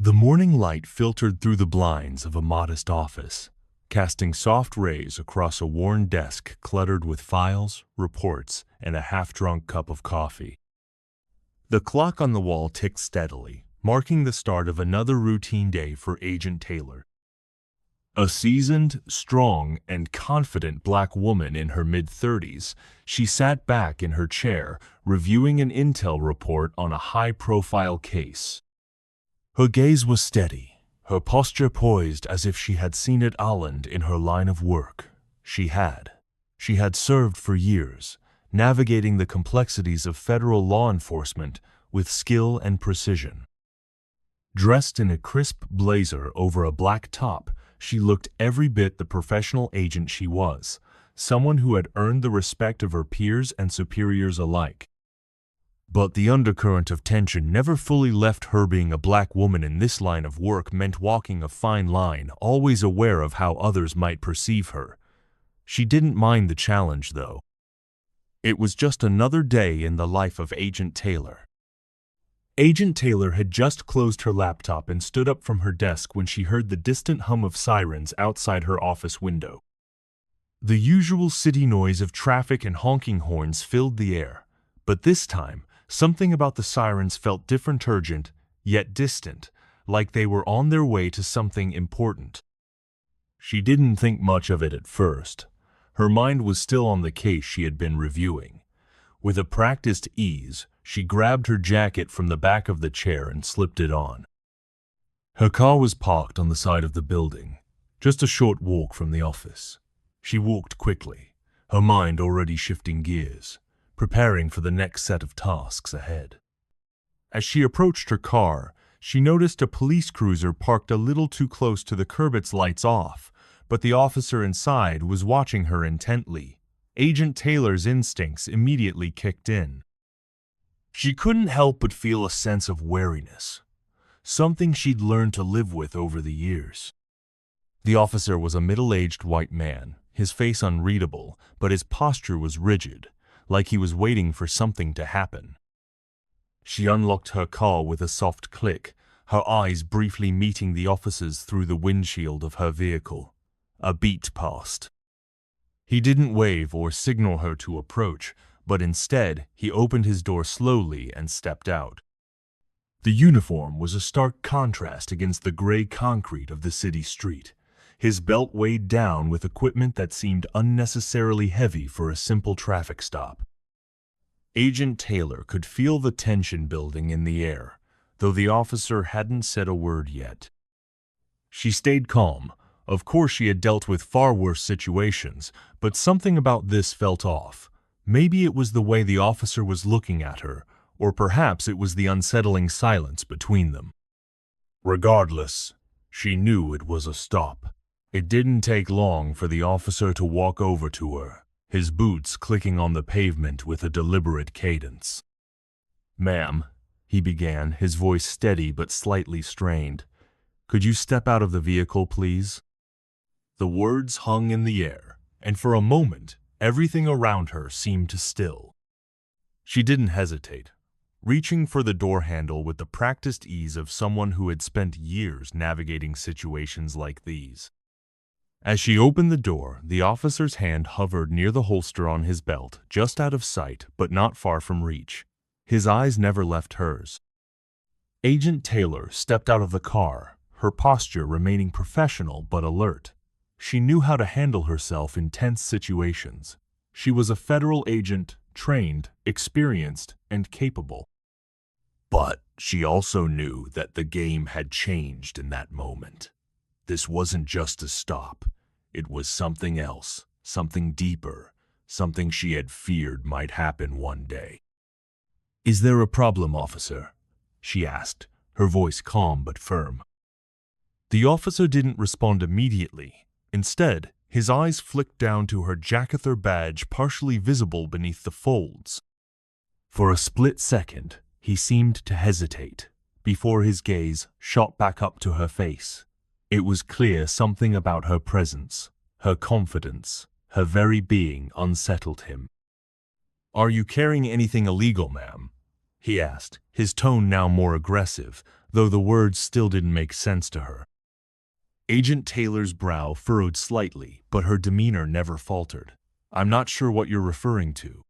The morning light filtered through the blinds of a modest office, casting soft rays across a worn desk cluttered with files, reports, and a half-drunk cup of coffee. The clock on the wall ticked steadily, marking the start of another routine day for Agent Taylor. A seasoned, strong, and confident black woman in her mid-30s, she sat back in her chair, reviewing an intel report on a high-profile case. Her gaze was steady, her posture poised as if she had seen it all in her line of work. She had served for years, navigating the complexities of federal law enforcement with skill and precision. Dressed in a crisp blazer over a black top, she looked every bit the professional agent she was, someone who had earned the respect of her peers and superiors alike. But the undercurrent of tension never fully left her. Being a black woman in this line of work meant walking a fine line, always aware of how others might perceive her. She didn't mind the challenge, though. It was just another day in the life of Agent Taylor. Agent Taylor had just closed her laptop and stood up from her desk when she heard the distant hum of sirens outside her office window. The usual city noise of traffic and honking horns filled the air, but this time, something about the sirens felt different, urgent, yet distant, like they were on their way to something important. She didn't think much of it at first. Her mind was still on the case she had been reviewing. With a practiced ease, she grabbed her jacket from the back of the chair and slipped it on. Her car was parked on the side of the building, just a short walk from the office. She walked quickly, her mind already shifting gears, preparing for the next set of tasks ahead. As she approached her car, she noticed a police cruiser parked a little too close to the curb, its lights off, but the officer inside was watching her intently. Agent Taylor's instincts immediately kicked in. She couldn't help but feel a sense of wariness, something she'd learned to live with over the years. The officer was a middle-aged white man, his face unreadable, but his posture was rigid, like he was waiting for something to happen. She unlocked her car with a soft click, her eyes briefly meeting the officer's through the windshield of her vehicle. A beat passed. He didn't wave or signal her to approach, but instead he opened his door slowly and stepped out. The uniform was a stark contrast against the gray concrete of the city street, his belt weighed down with equipment that seemed unnecessarily heavy for a simple traffic stop. Agent Taylor could feel the tension building in the air, though the officer hadn't said a word yet. She stayed calm. Of course, she had dealt with far worse situations, but something about this felt off. Maybe it was the way the officer was looking at her, or perhaps it was the unsettling silence between them. Regardless, she knew it was a stop. It didn't take long for the officer to walk over to her, his boots clicking on the pavement with a deliberate cadence. "Ma'am," he began, his voice steady but slightly strained. "Could you step out of the vehicle, please?" The words hung in the air, and for a moment, everything around her seemed to still. She didn't hesitate, reaching for the door handle with the practiced ease of someone who had spent years navigating situations like these. As she opened the door, the officer's hand hovered near the holster on his belt, just out of sight but not far from reach. His eyes never left hers. Agent Taylor stepped out of the car, her posture remaining professional but alert. She knew how to handle herself in tense situations. She was a federal agent, trained, experienced, and capable. But she also knew that the game had changed in that moment. This wasn't just a stop. It was something else, something deeper, something she had feared might happen one day. "Is there a problem, officer?" she asked, her voice calm but firm. The officer didn't respond immediately. Instead, his eyes flicked down to her jackether badge partially visible beneath the folds. For a split second, he seemed to hesitate, before his gaze shot back up to her face. It was clear something about her presence, her confidence, her very being unsettled him. "Are you carrying anything illegal, ma'am?" he asked, his tone now more aggressive, though the words still didn't make sense to her. Agent Taylor's brow furrowed slightly, but her demeanor never faltered. "I'm not sure what you're referring to,"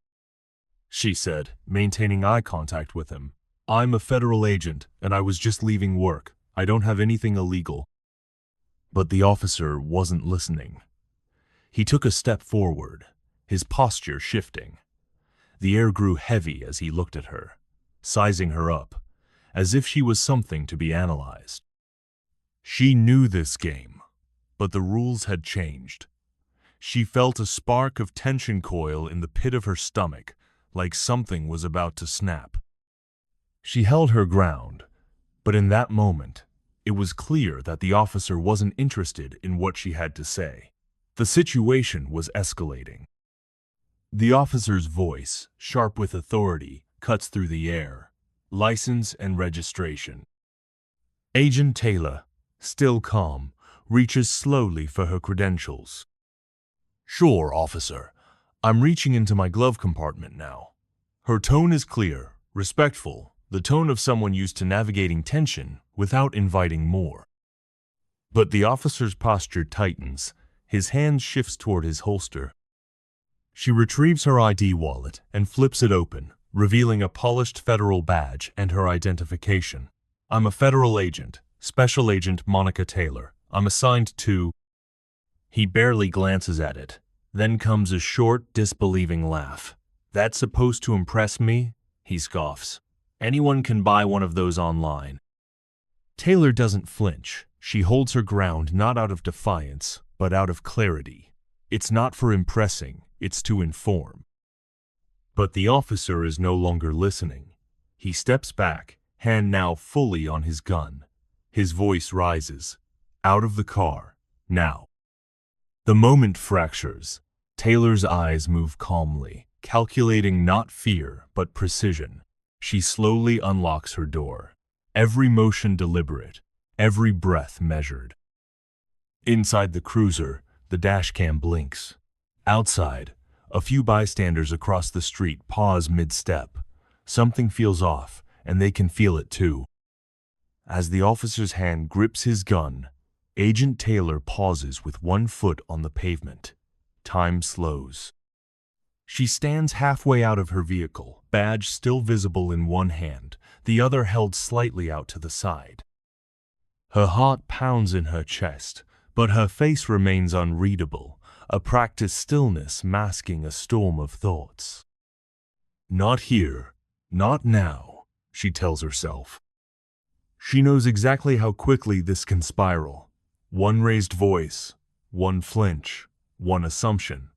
she said, maintaining eye contact with him. "I'm a federal agent, and I was just leaving work. I don't have anything illegal." But the officer wasn't listening. He took a step forward, his posture shifting. The air grew heavy as he looked at her, sizing her up, as if she was something to be analyzed. She knew this game, but the rules had changed. She felt a spark of tension coil in the pit of her stomach, like something was about to snap. She held her ground, but in that moment, it was clear that the officer wasn't interested in what she had to say. The situation was escalating. The officer's voice, sharp with authority, cuts through the air. "License and registration." Agent Taylor, still calm, reaches slowly for her credentials. "Sure, officer. I'm reaching into my glove compartment now." Her tone is clear, respectful, the tone of someone used to navigating tension without inviting more. But the officer's posture tightens, his hand shifts toward his holster. She retrieves her ID wallet and flips it open, revealing a polished federal badge and her identification. "I'm a federal agent, Special Agent Monica Taylor. I'm assigned to—" He barely glances at it. Then comes a short, disbelieving laugh. "That's supposed to impress me?" he scoffs. "Anyone can buy one of those online." Taylor doesn't flinch. She holds her ground not out of defiance, but out of clarity. It's not for impressing, it's to inform. But the officer is no longer listening. He steps back, hand now fully on his gun. His voice rises. "Out of the car, now." The moment fractures. Taylor's eyes move calmly, calculating not fear, but precision. She slowly unlocks her door. Every motion deliberate, every breath measured. Inside the cruiser, the dashcam blinks. Outside, a few bystanders across the street pause mid-step. Something feels off, and they can feel it too. As the officer's hand grips his gun, Agent Taylor pauses with one foot on the pavement. Time slows. She stands halfway out of her vehicle, badge still visible in one hand, the other held slightly out to the side. Her heart pounds in her chest, but her face remains unreadable, a practiced stillness masking a storm of thoughts. "Not here, not now," she tells herself. She knows exactly how quickly this can spiral. One raised voice, one flinch, one assumption.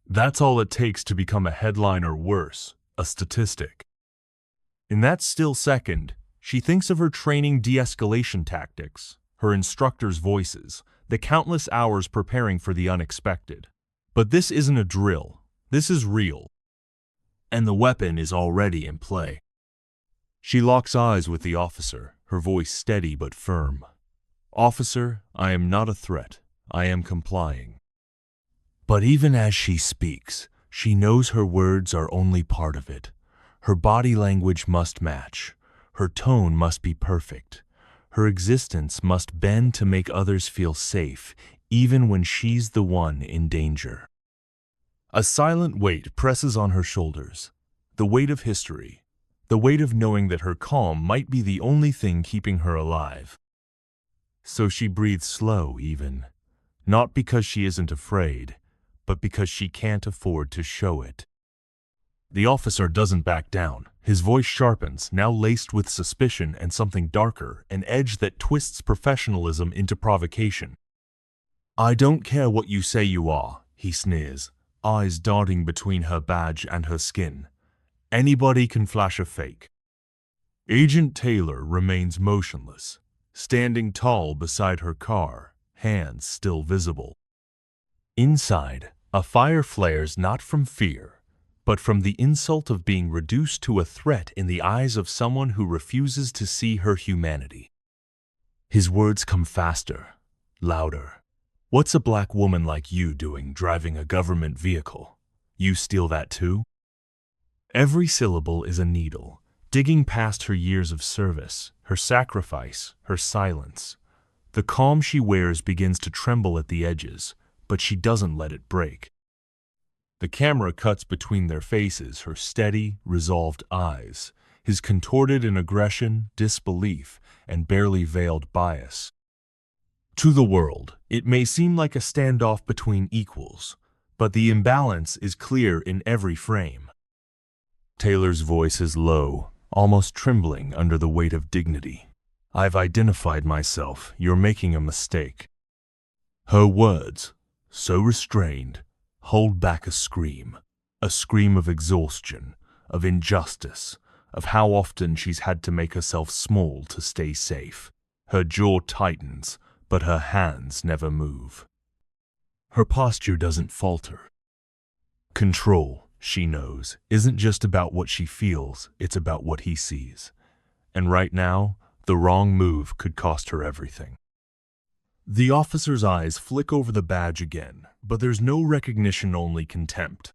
That's all it takes to become a headline or worse, a statistic. In that still second, she thinks of her training de-escalation tactics, her instructors' voices, the countless hours preparing for the unexpected. But this isn't a drill. This is real. And the weapon is already in play. She locks eyes with the officer, her voice steady but firm. "Officer, I am not a threat. I am complying." But even as she speaks, she knows her words are only part of it. Her body language must match. Her tone must be perfect. Her existence must bend to make others feel safe, even when she's the one in danger. A silent weight presses on her shoulders. The weight of history. The weight of knowing that her calm might be the only thing keeping her alive. So she breathes slow even. Not because she isn't afraid, but because she can't afford to show it. The officer doesn't back down. His voice sharpens, now laced with suspicion and something darker, an edge that twists professionalism into provocation. "I don't care what you say you are," he sneers, eyes darting between her badge and her skin. "Anybody can flash a fake." Agent Taylor remains motionless, standing tall beside her car, hands still visible. Inside, a fire flares not from fear, but from the insult of being reduced to a threat in the eyes of someone who refuses to see her humanity. His words come faster, louder. "What's a black woman like you doing driving a government vehicle? You steal that too?" Every syllable is a needle, digging past her years of service, her sacrifice, her silence. The calm she wears begins to tremble at the edges, but she doesn't let it break. The camera cuts between their faces, her steady, resolved eyes, his contorted in aggression, disbelief, and barely veiled bias. To the world, it may seem like a standoff between equals, but the imbalance is clear in every frame. Taylor's voice is low, almost trembling under the weight of dignity. "I've identified myself. You're making a mistake." Her words, so restrained, hold back a scream of exhaustion, of injustice, of how often she's had to make herself small to stay safe. Her jaw tightens, but her hands never move. Her posture doesn't falter. Control, she knows, isn't just about what she feels, it's about what he sees. And right now, the wrong move could cost her everything. The officer's eyes flick over the badge again, but there's no recognition, only contempt.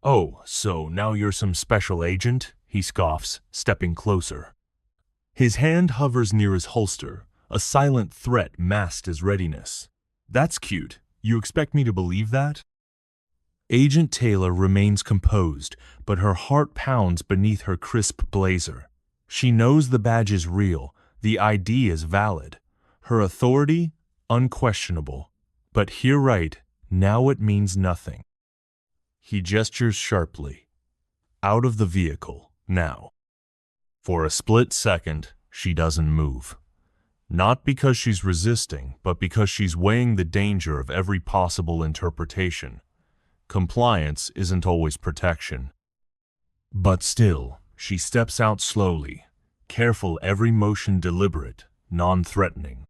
"Oh, so now you're some special agent?" he scoffs, stepping closer. His hand hovers near his holster, a silent threat masked as readiness. "That's cute. You expect me to believe that?" Agent Taylor remains composed, but her heart pounds beneath her crisp blazer. She knows the badge is real, the ID is valid, her authority unquestionable. But here right now it means nothing. He gestures sharply. Out of the vehicle, now. For a split second, she doesn't move. Not because she's resisting, but because she's weighing the danger of every possible interpretation. Compliance isn't always protection. But still, she steps out slowly, careful, every motion deliberate, non-threatening.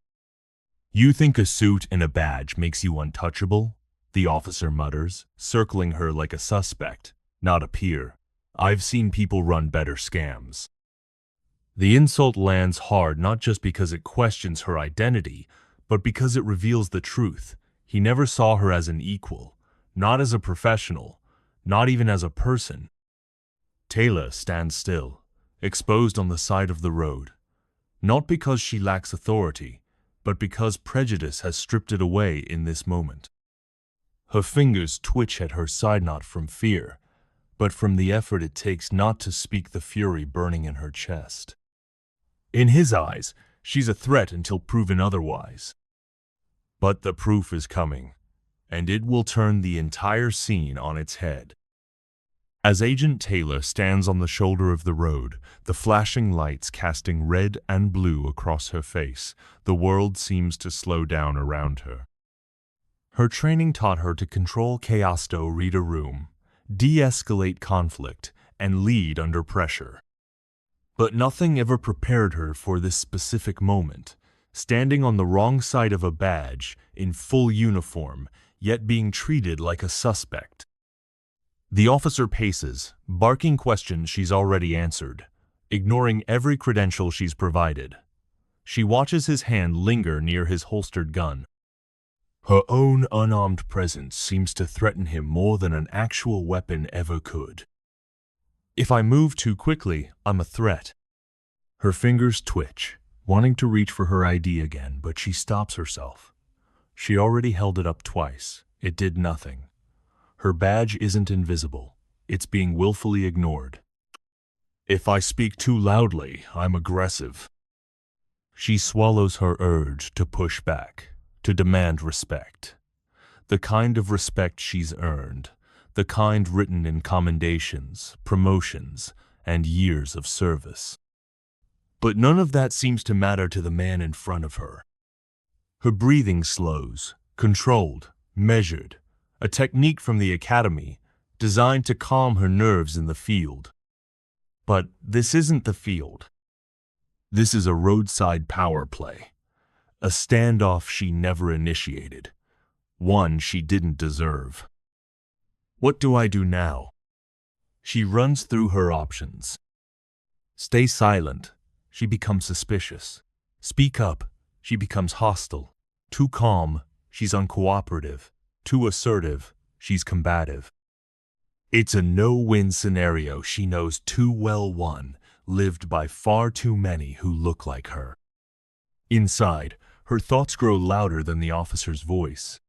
"You think a suit and a badge makes you untouchable?" the officer mutters, circling her like a suspect, not a peer. "I've seen people run better scams." The insult lands hard, not just because it questions her identity, but because it reveals the truth. He never saw her as an equal, not as a professional, not even as a person. Taylor stands still, exposed on the side of the road, not because she lacks authority, but because prejudice has stripped it away in this moment. Her fingers twitch at her side, not from fear, but from the effort it takes not to speak the fury burning in her chest. In his eyes, she's a threat until proven otherwise. But the proof is coming, and it will turn the entire scene on its head. As Agent Taylor stands on the shoulder of the road, the flashing lights casting red and blue across her face, the world seems to slow down around her. Her training taught her to control chaos, to read a room, de-escalate conflict, and lead under pressure. But nothing ever prepared her for this specific moment, standing on the wrong side of a badge, in full uniform, yet being treated like a suspect. The officer paces, barking questions she's already answered, ignoring every credential she's provided. She watches his hand linger near his holstered gun. Her own unarmed presence seems to threaten him more than an actual weapon ever could. "If I move too quickly, I'm a threat." Her fingers twitch, wanting to reach for her ID again, but she stops herself. She already held it up twice. It did nothing. Her badge isn't invisible. It's being willfully ignored. "If I speak too loudly, I'm aggressive." She swallows her urge to push back, to demand respect. The kind of respect she's earned, the kind written in commendations, promotions, and years of service. But none of that seems to matter to the man in front of her. Her breathing slows, controlled, measured, a technique from the academy, designed to calm her nerves in the field. But this isn't the field. This is a roadside power play, a standoff she never initiated, one she didn't deserve. What do I do now? She runs through her options. Stay silent. She becomes suspicious. Speak up. She becomes hostile. Too calm. She's uncooperative. Too assertive. She's combative. It's a no-win scenario she knows too well. One lived by far too many who look like her. Inside, her thoughts grow louder than the officer's voice.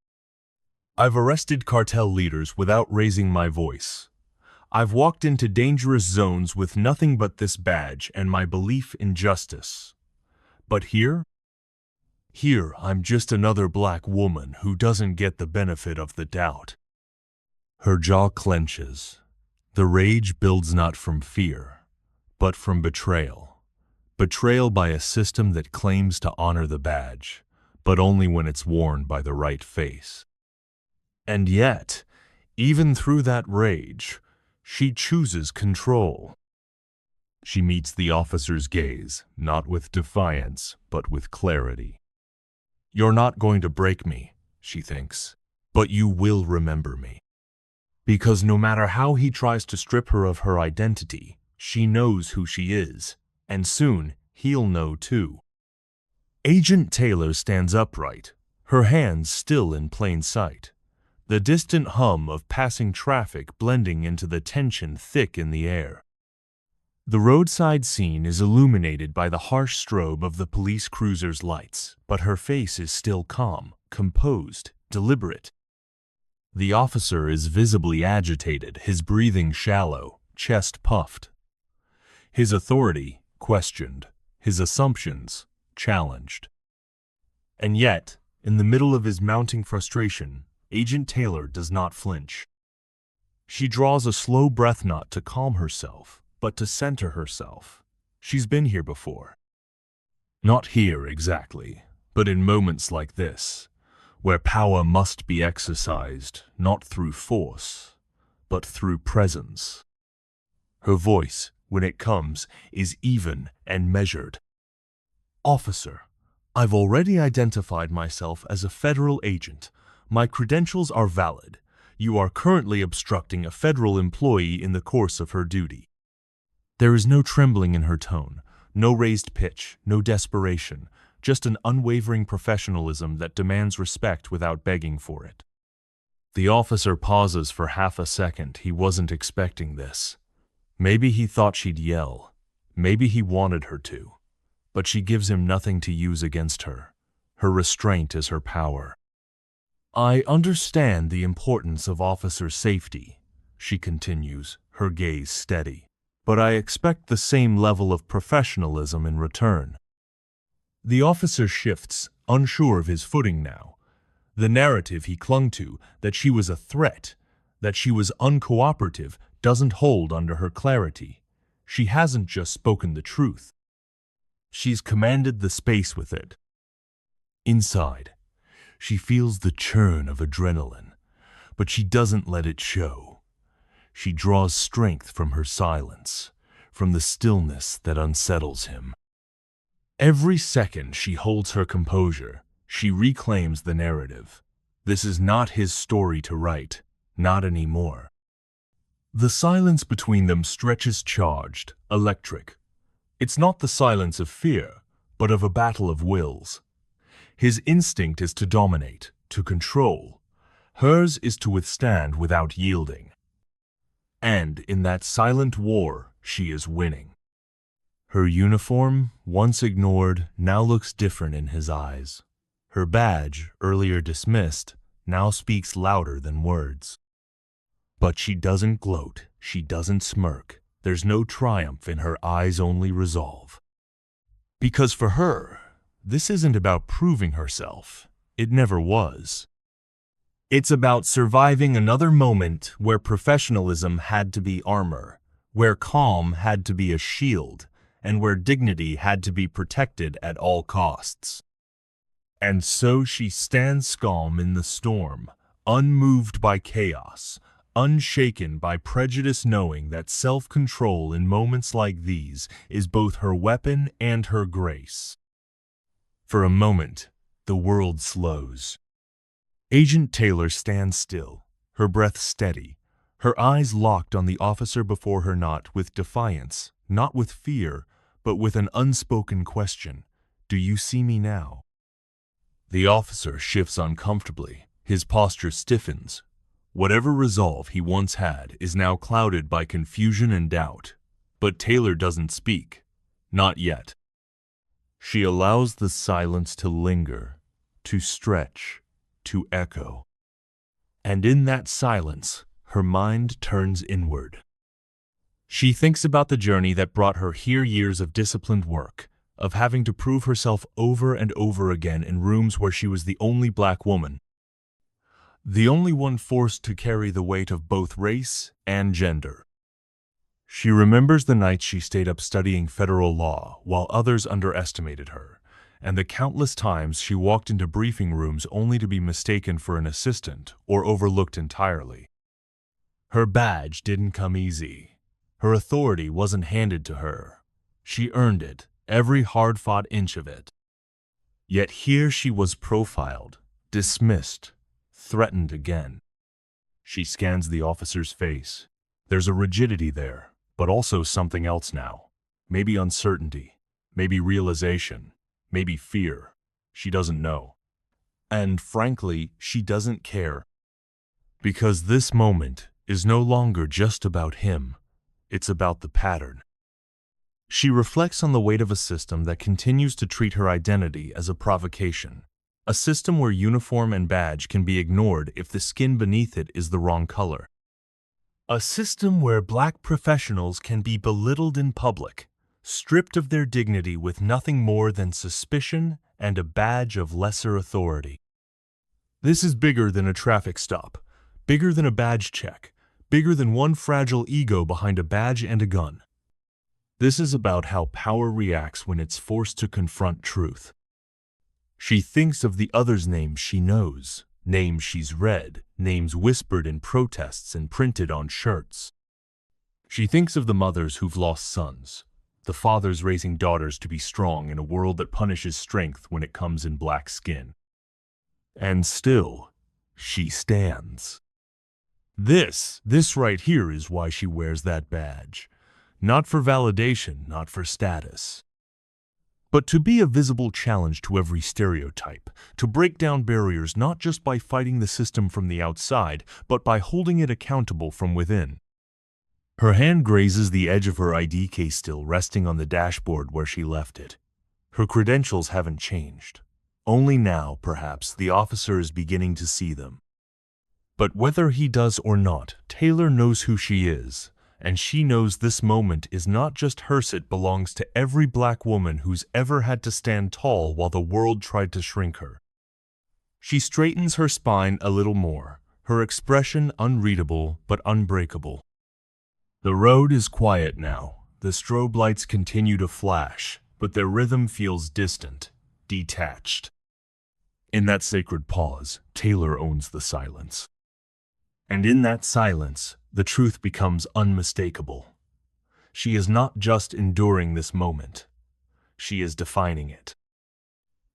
I've arrested cartel leaders without raising my voice. I've walked into dangerous zones with nothing but this badge and my belief in justice. But here I'm just another black woman who doesn't get the benefit of the doubt. Her jaw clenches. The rage builds not from fear, but from betrayal. Betrayal by a system that claims to honor the badge, but only when it's worn by the right face. And yet, even through that rage, she chooses control. She meets the officer's gaze, not with defiance, but with clarity. You're not going to break me, she thinks, but you will remember me. Because no matter how he tries to strip her of her identity, she knows who she is, and soon he'll know too. Agent Taylor stands upright, her hands still in plain sight, the distant hum of passing traffic blending into the tension thick in the air. The roadside scene is illuminated by the harsh strobe of the police cruiser's lights, but her face is still calm, composed, deliberate. The officer is visibly agitated, his breathing shallow, chest puffed. His authority questioned, his assumptions challenged. And yet, in the middle of his mounting frustration, Agent Taylor does not flinch. She draws a slow breath, not to calm herself, but to center herself. She's been here before. Not here exactly, but in moments like this, where power must be exercised not through force, but through presence. Her voice, when it comes, is even and measured. Officer, I've already identified myself as a federal agent. My credentials are valid. You are currently obstructing a federal employee in the course of her duty. There is no trembling in her tone, no raised pitch, no desperation, just an unwavering professionalism that demands respect without begging for it. The officer pauses for half a second. He wasn't expecting this. Maybe he thought she'd yell. Maybe he wanted her to. But she gives him nothing to use against her. Her restraint is her power. I understand the importance of officer safety, she continues, her gaze steady. But I expect the same level of professionalism in return. The officer shifts, unsure of his footing now. The narrative he clung to, that she was a threat, that she was uncooperative, doesn't hold under her clarity. She hasn't just spoken the truth. She's commanded the space with it. Inside, she feels the churn of adrenaline, but she doesn't let it show. She draws strength from her silence, from the stillness that unsettles him. Every second she holds her composure, she reclaims the narrative. This is not his story to write, not anymore. The silence between them stretches charged, electric. It's not the silence of fear, but of a battle of wills. His instinct is to dominate, to control. Hers is to withstand without yielding. And in that silent war, she is winning. Her uniform, once ignored, now looks different in his eyes. Her badge, earlier dismissed, now speaks louder than words. But she doesn't gloat, she doesn't smirk. There's no triumph in her eyes, only resolve. Because for her, this isn't about proving herself. It never was. It's about surviving another moment where professionalism had to be armor, where calm had to be a shield, and where dignity had to be protected at all costs. And so she stands calm in the storm, unmoved by chaos, unshaken by prejudice, knowing that self-control in moments like these is both her weapon and her grace. For a moment, the world slows. Agent Taylor stands still, her breath steady, her eyes locked on the officer before her, not with defiance, not with fear, but with an unspoken question. Do you see me now? The officer shifts uncomfortably, his posture stiffens. Whatever resolve he once had is now clouded by confusion and doubt. But Taylor doesn't speak. Not yet. She allows the silence to linger, to stretch, to echo. And in that silence, her mind turns inward. She thinks about the journey that brought her here, years of disciplined work, of having to prove herself over and over again in rooms where she was the only black woman, the only one forced to carry the weight of both race and gender. She remembers the nights she stayed up studying federal law while others underestimated her, and the countless times she walked into briefing rooms only to be mistaken for an assistant or overlooked entirely. Her badge didn't come easy. Her authority wasn't handed to her. She earned it, every hard-fought inch of it. Yet here she was profiled, dismissed, threatened again. She scans the officer's face. There's a rigidity there, but also something else now. Maybe uncertainty, maybe realization, maybe fear. She doesn't know. And frankly, she doesn't care. Because this moment is no longer just about him. It's about the pattern. She reflects on the weight of a system that continues to treat her identity as a provocation. A system where uniform and badge can be ignored if the skin beneath it is the wrong color. A system where black professionals can be belittled in public, stripped of their dignity with nothing more than suspicion and a badge of lesser authority. This is bigger than a traffic stop, bigger than a badge check, bigger than one fragile ego behind a badge and a gun. This is about how power reacts when it's forced to confront truth. She thinks of the others' names she knows, names she's read, names whispered in protests and printed on shirts. She thinks of the mothers who've lost sons, the fathers raising daughters to be strong in a world that punishes strength when it comes in black skin. And still, she stands. This right here is why she wears that badge. Not for validation, not for status. But to be a visible challenge to every stereotype, to break down barriers not just by fighting the system from the outside, but by holding it accountable from within. Her hand grazes the edge of her ID case still resting on the dashboard where she left it. Her credentials haven't changed. Only now, perhaps, the officer is beginning to see them. But whether he does or not, Taylor knows who she is, and she knows this moment is not just hers, it belongs to every black woman who's ever had to stand tall while the world tried to shrink her. She straightens her spine a little more, her expression unreadable but unbreakable. The road is quiet now. The strobe lights continue to flash, but their rhythm feels distant, detached. In that sacred pause, Taylor owns the silence. And in that silence, the truth becomes unmistakable. She is not just enduring this moment. She is defining it.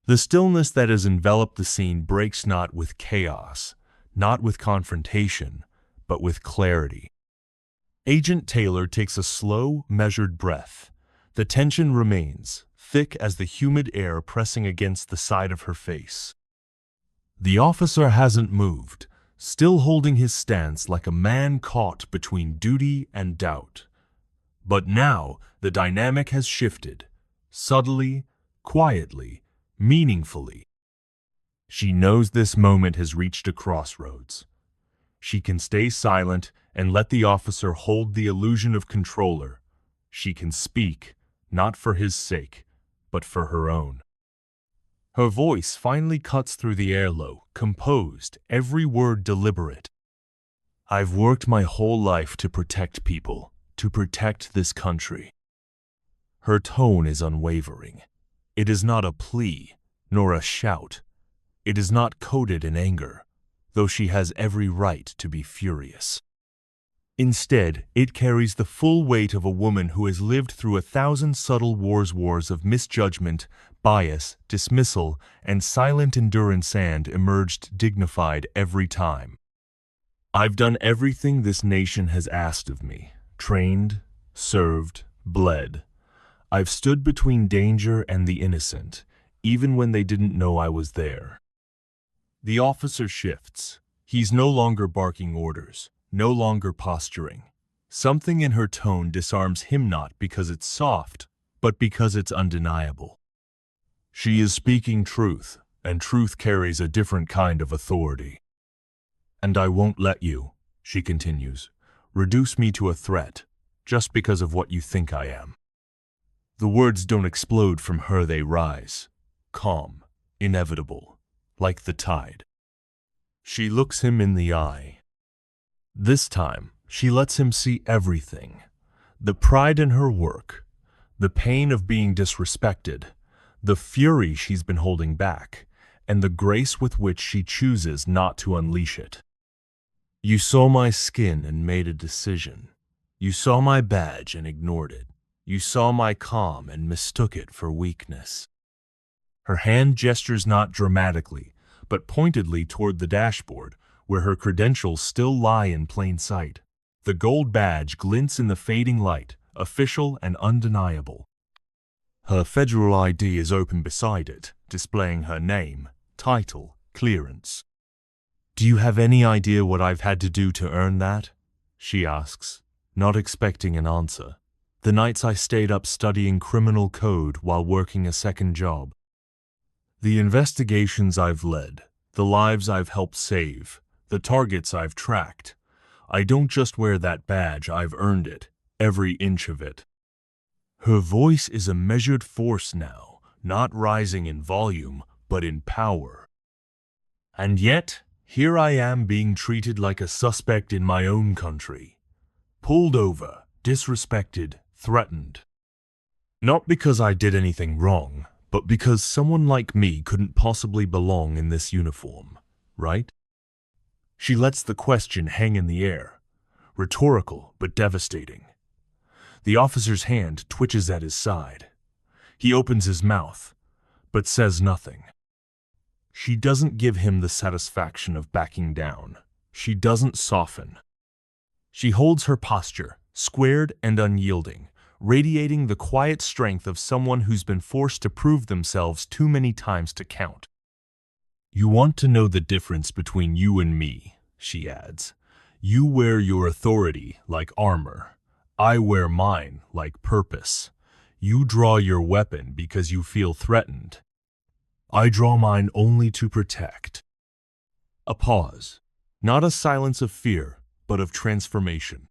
The stillness that has enveloped the scene breaks not with chaos, not with confrontation, but with clarity. Agent Taylor takes a slow, measured breath. The tension remains, thick as the humid air pressing against the side of her face. The officer hasn't moved, still holding his stance like a man caught between duty and doubt. But now the dynamic has shifted, subtly, quietly, meaningfully. She knows this moment has reached a crossroads. She can stay silent and let the officer hold the illusion of controller. She can speak, not for his sake, but for her own. Her voice finally cuts through the air low, composed, every word deliberate. I've worked my whole life to protect people, to protect this country. Her tone is unwavering. It is not a plea, nor a shout. It is not coded in anger, though she has every right to be furious. Instead, it carries the full weight of a woman who has lived through 1,000 subtle wars of misjudgment, bias, dismissal, and silent endurance and emerged dignified every time. I've done everything this nation has asked of me, trained, served, bled. I've stood between danger and the innocent, even when they didn't know I was there. The officer shifts. He's no longer barking orders, no longer posturing. Something in her tone disarms him not because it's soft, but because it's undeniable. She is speaking truth, and truth carries a different kind of authority. And I won't let you, she continues, reduce me to a threat, just because of what you think I am. The words don't explode from her, they rise, calm, inevitable, like the tide. She looks him in the eye. This time, she lets him see everything. The pride in her work, the pain of being disrespected, the fury she's been holding back, and the grace with which she chooses not to unleash it. You saw my skin and made a decision. You saw my badge and ignored it. You saw my calm and mistook it for weakness. Her hand gestures not dramatically, but pointedly toward the dashboard, where her credentials still lie in plain sight. The gold badge glints in the fading light, official and undeniable. Her federal ID is open beside it, displaying her name, title, clearance. Do you have any idea what I've had to do to earn that? She asks, not expecting an answer. The nights I stayed up studying criminal code while working a second job. The investigations I've led, the lives I've helped save, the targets I've tracked. I don't just wear that badge, I've earned it, every inch of it. Her voice is a measured force now, not rising in volume, but in power. And yet, here I am being treated like a suspect in my own country. Pulled over, disrespected, threatened. Not because I did anything wrong, but because someone like me couldn't possibly belong in this uniform, right? She lets the question hang in the air, rhetorical but devastating. The officer's hand twitches at his side. He opens his mouth, but says nothing. She doesn't give him the satisfaction of backing down. She doesn't soften. She holds her posture, squared and unyielding, radiating the quiet strength of someone who's been forced to prove themselves too many times to count. You want to know the difference between you and me, she adds. You wear your authority like armor. I wear mine like purpose. You draw your weapon because you feel threatened. I draw mine only to protect. A pause, not a silence of fear, but of transformation.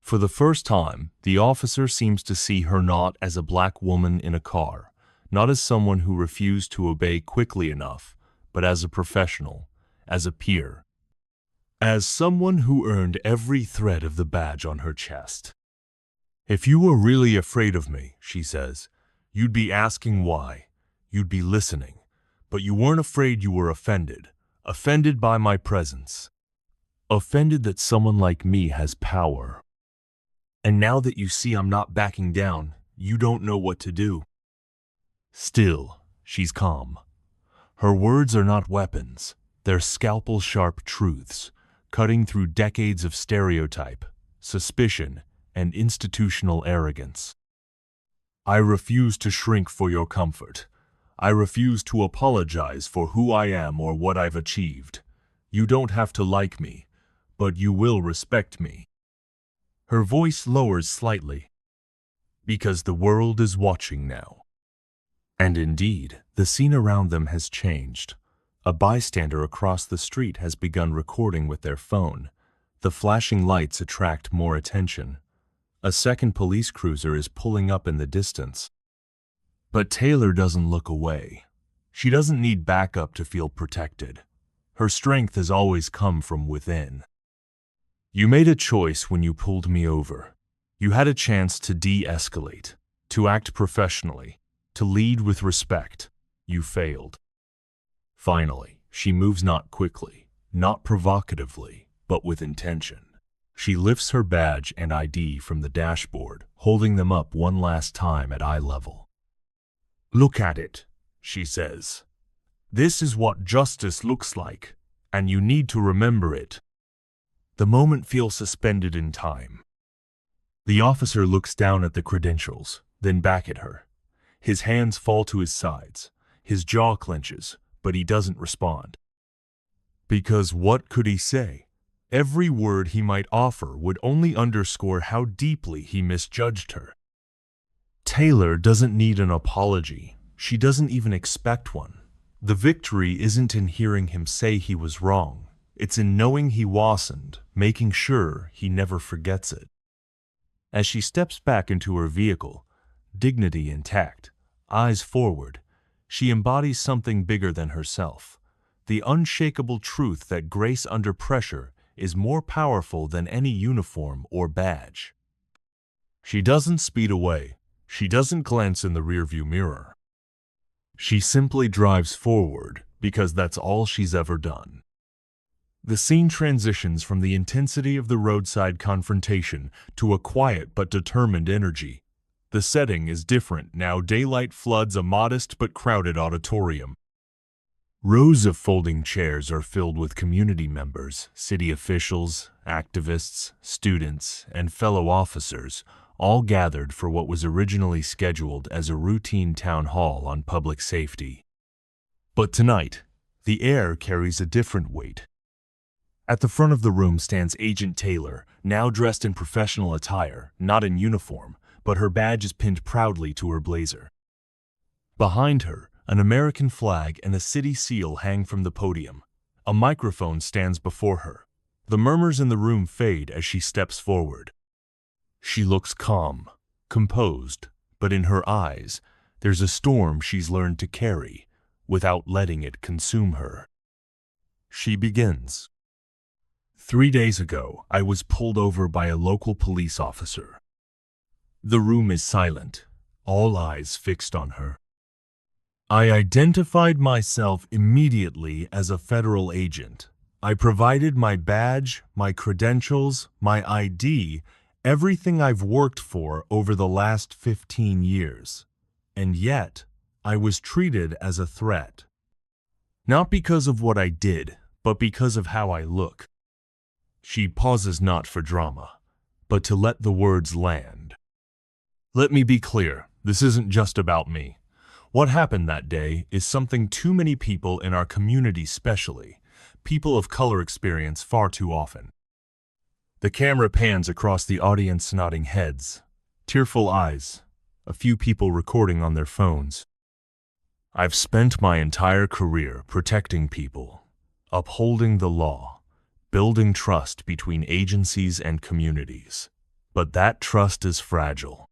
For the first time, the officer seems to see her not as a black woman in a car, not as someone who refused to obey quickly enough, but as a professional, as a peer, as someone who earned every thread of the badge on her chest. If you were really afraid of me, she says, you'd be asking why, you'd be listening, but you weren't afraid, you were offended, offended by my presence, offended that someone like me has power. And now that you see I'm not backing down, you don't know what to do. Still, she's calm. Her words are not weapons, they're scalpel-sharp truths, cutting through decades of stereotype, suspicion, and institutional arrogance. I refuse to shrink for your comfort. I refuse to apologize for who I am or what I've achieved. You don't have to like me, but you will respect me. Her voice lowers slightly, because the world is watching now. And indeed, the scene around them has changed. A bystander across the street has begun recording with their phone. The flashing lights attract more attention. A second police cruiser is pulling up in the distance. But Taylor doesn't look away. She doesn't need backup to feel protected. Her strength has always come from within. You made a choice when you pulled me over. You had a chance to de-escalate, to act professionally, to lead with respect. You failed. Finally, she moves not quickly, not provocatively, but with intention. She lifts her badge and ID from the dashboard, holding them up one last time at eye level. Look at it, she says. This is what justice looks like, and you need to remember it. The moment feels suspended in time. The officer looks down at the credentials, then back at her. His hands fall to his sides. His jaw clenches, but he doesn't respond. Because what could he say? Every word he might offer would only underscore how deeply he misjudged her. Taylor doesn't need an apology. She doesn't even expect one. The victory isn't in hearing him say he was wrong. It's in knowing he wasn't, making sure he never forgets it. As she steps back into her vehicle, dignity intact, eyes forward, she embodies something bigger than herself. The unshakable truth that grace under pressure is more powerful than any uniform or badge. She doesn't speed away. She doesn't glance in the rearview mirror. She simply drives forward because that's all she's ever done. The scene transitions from the intensity of the roadside confrontation to a quiet but determined energy. The setting is different now. Daylight floods a modest but crowded auditorium. Rows of folding chairs are filled with community members, city officials, activists, students, and fellow officers, all gathered for what was originally scheduled as a routine town hall on public safety. But tonight, the air carries a different weight. At the front of the room stands Agent Taylor, now dressed in professional attire, not in uniform, but her badge is pinned proudly to her blazer. Behind her, an American flag and a city seal hang from the podium. A microphone stands before her. The murmurs in the room fade as she steps forward. She looks calm, composed, but in her eyes, there's a storm she's learned to carry without letting it consume her. She begins. 3 days ago, I was pulled over by a local police officer. The room is silent, all eyes fixed on her. I identified myself immediately as a federal agent. I provided my badge, my credentials, my ID, everything I've worked for over the last 15 years. And yet, I was treated as a threat. Not because of what I did, but because of how I look. She pauses not for drama, but to let the words land. Let me be clear, this isn't just about me. What happened that day is something too many people in our community, especially people of color, experience far too often. The camera pans across the audience, nodding heads, tearful eyes, a few people recording on their phones. I've spent my entire career protecting people, upholding the law, building trust between agencies and communities. But that trust is fragile.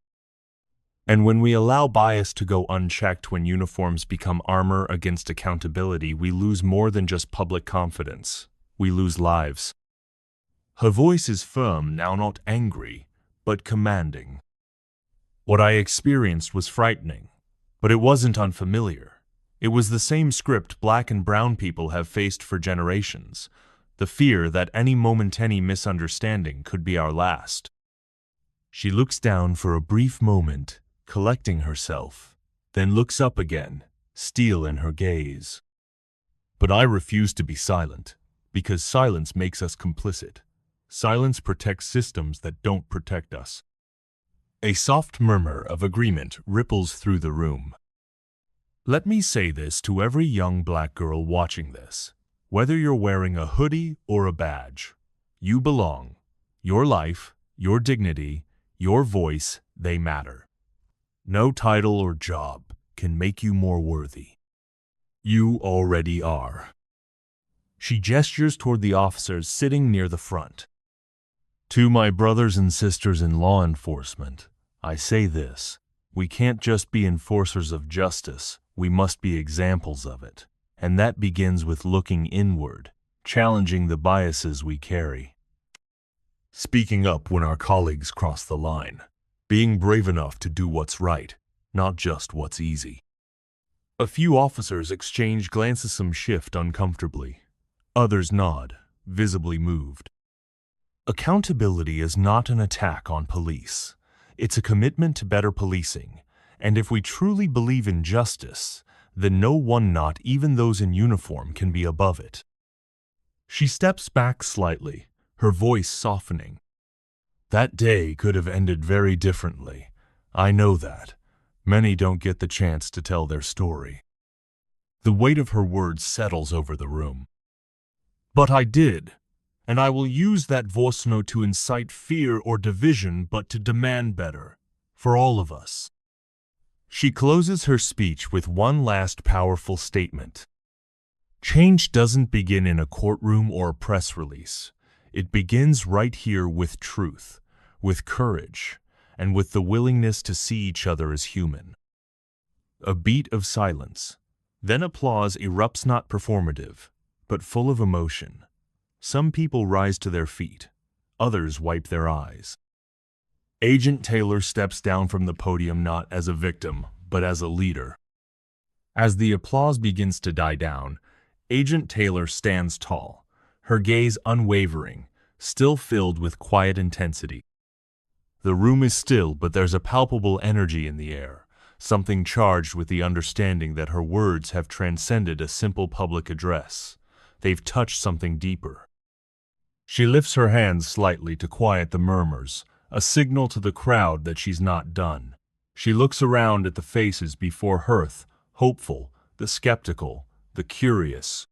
And when we allow bias to go unchecked, when uniforms become armor against accountability, we lose more than just public confidence. We lose lives. Her voice is firm, now not angry, but commanding. What I experienced was frightening, but it wasn't unfamiliar. It was the same script Black and brown people have faced for generations, the fear that any moment, any misunderstanding could be our last. She looks down for a brief moment, collecting herself, then looks up again, steel in her gaze. But I refuse to be silent, because silence makes us complicit. Silence protects systems that don't protect us. A soft murmur of agreement ripples through the room. Let me say this to every young Black girl watching this. Whether you're wearing a hoodie or a badge, you belong. Your life, your dignity, your voice, they matter. No title or job can make you more worthy. You already are. She gestures toward the officers sitting near the front. To my brothers and sisters in law enforcement, I say this: we can't just be enforcers of justice, we must be examples of it. And that begins with looking inward, challenging the biases we carry. Speaking up when our colleagues cross the line. Being brave enough to do what's right, not just what's easy. A few officers exchange glances, some shift uncomfortably. Others nod, visibly moved. Accountability is not an attack on police. It's a commitment to better policing. And if we truly believe in justice, then no one, not even those in uniform, can be above it. She steps back slightly, her voice softening. That day could have ended very differently. I know that. Many don't get the chance to tell their story. The weight of her words settles over the room. But I did. And I will use that voice not to incite fear or division, but to demand better, for all of us. She closes her speech with one last powerful statement. Change doesn't begin in a courtroom or a press release. It begins right here with truth, with courage, and with the willingness to see each other as human. A beat of silence. Then applause erupts, not performative, but full of emotion. Some people rise to their feet. Others wipe their eyes. Agent Taylor steps down from the podium not as a victim, but as a leader. As the applause begins to die down, Agent Taylor stands tall, her gaze unwavering, still filled with quiet intensity. The room is still, but there's a palpable energy in the air, something charged with the understanding that her words have transcended a simple public address. They've touched something deeper. She lifts her hands slightly to quiet the murmurs, a signal to the crowd that she's not done. She looks around at the faces before her, hopeful, the skeptical, the curious.